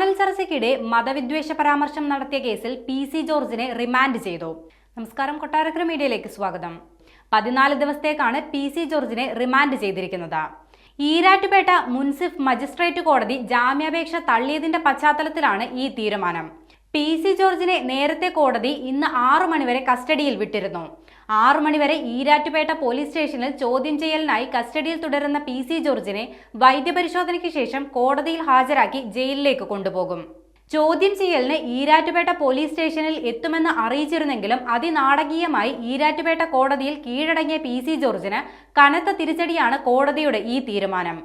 Channel ചർച്ചയ്ക്കിടെ മതവിദ്വേഷ പരാമർശം നടത്തിയ കേസിൽ പി.സി. ജോർജിനെ റിമാൻഡ് ചെയ്തു. നമസ്കാരം, കൊട്ടാരക്കര മീഡിയയിലേക്ക് സ്വാഗതം. 14 ദിവസത്തേക്കാണ് പി.സി. ജോർജിനെ റിമാൻഡ് ചെയ്തിരിക്കുന്നത്. ഈരാറ്റുപേട്ട മുൻസിഫ് മജിസ്ട്രേറ്റ് കോടതി ജാമ്യാപേക്ഷ തള്ളിയതിന്റെ പശ്ചാത്തലത്തിലാണ് ഈ തീരുമാനം. പി.സി. ജോർജിനെ നേരത്തെ കോടതി ഇന്ന് 6 മണിവരെ കസ്റ്റഡിയിൽ വിട്ടിരുന്നു. 6 മണിവരെ ഈരാറ്റുപേട്ട പോലീസ് സ്റ്റേഷനിൽ ചോദ്യം ചെയ്യലിനായി കസ്റ്റഡിയിൽ തുടരുന്ന പി.സി. ജോർജിനെ വൈദ്യപരിശോധനയ്ക്ക് ശേഷം കോടതിയിൽ ഹാജരാക്കി ജയിലിലേക്ക് കൊണ്ടുപോകും. ചോദ്യം ചെയ്യലിന് ഈരാറ്റുപേട്ട പോലീസ് സ്റ്റേഷനിൽ എത്തുമെന്ന് അറിയിച്ചിരുന്നെങ്കിലും അതിനാടകീയമായി ഈരാറ്റുപേട്ട കോടതിയിൽ കീഴടങ്ങിയ പി.സി. ജോർജിന് കനത്ത തിരിച്ചടിയാണ് കോടതിയുടെ ഈ തീരുമാനം.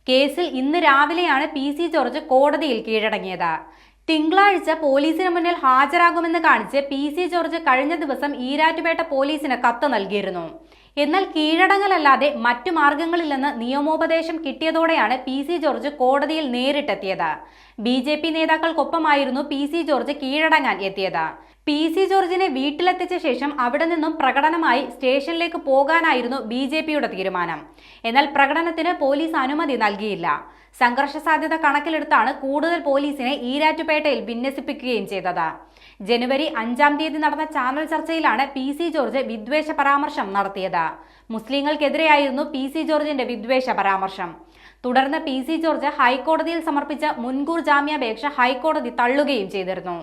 കേസിൽ ഇന്ന് രാവിലെയാണ് പി.സി. ജോർജ് കോടതിയിൽ കീഴടങ്ങിയത്. തിങ്കളാഴ്ച പോലീസിന് മുന്നിൽ ഹാജരാകുമെന്ന് കാണിച്ച് പി.സി. ജോർജ് കഴിഞ്ഞ ദിവസം ഈരാറ്റുപേട്ട പോലീസിന് കത്ത് നൽകിയിരുന്നു. എന്നാൽ കീഴടങ്ങലല്ലാതെ മറ്റു മാർഗങ്ങളില്ലെന്ന് നിയമോപദേശം കിട്ടിയതോടെയാണ് പി.സി. ജോർജ് കോടതിയിൽ നേരിട്ടെത്തിയത്. ബി.ജെ.പി. നേതാക്കൾക്കൊപ്പമായിരുന്നു പി.സി. ജോർജ് കീഴടങ്ങാൻ എത്തിയത്. പി.സി. ജോർജിനെ വീട്ടിലെത്തിച്ച ശേഷം അവിടെ നിന്നും പ്രകടനമായി സ്റ്റേഷനിലേക്ക് പോകാനായിരുന്നു ബി.ജെ.പിയുടെ തീരുമാനം. എന്നാൽ പ്രകടനത്തിന് പോലീസ് അനുമതി നൽകിയില്ല. സംഘർഷ സാധ്യത കണക്കിലെടുത്താണ് കൂടുതൽ പോലീസിനെ ഈരാറ്റുപേട്ടയിൽ വിന്യസിപ്പിക്കുകയും ചെയ്തത്. ജനുവരി 5-ാം തീയതി നടന്ന ചാനൽ ചർച്ചയിലാണ് പി.സി. ജോർജ് വിദ്വേഷ പരാമർശം നടത്തിയത്. മുസ്ലിങ്ങൾക്കെതിരെയായിരുന്നു പി.സി. ജോർജിന്റെ വിദ്വേഷ പരാമർശം. തുടർന്ന് പി.സി. ജോർജ് ഹൈക്കോടതിയിൽ സമർപ്പിച്ച മുൻകൂർ ജാമ്യാപേക്ഷ ഹൈക്കോടതി തള്ളുകയും ചെയ്തിരുന്നു.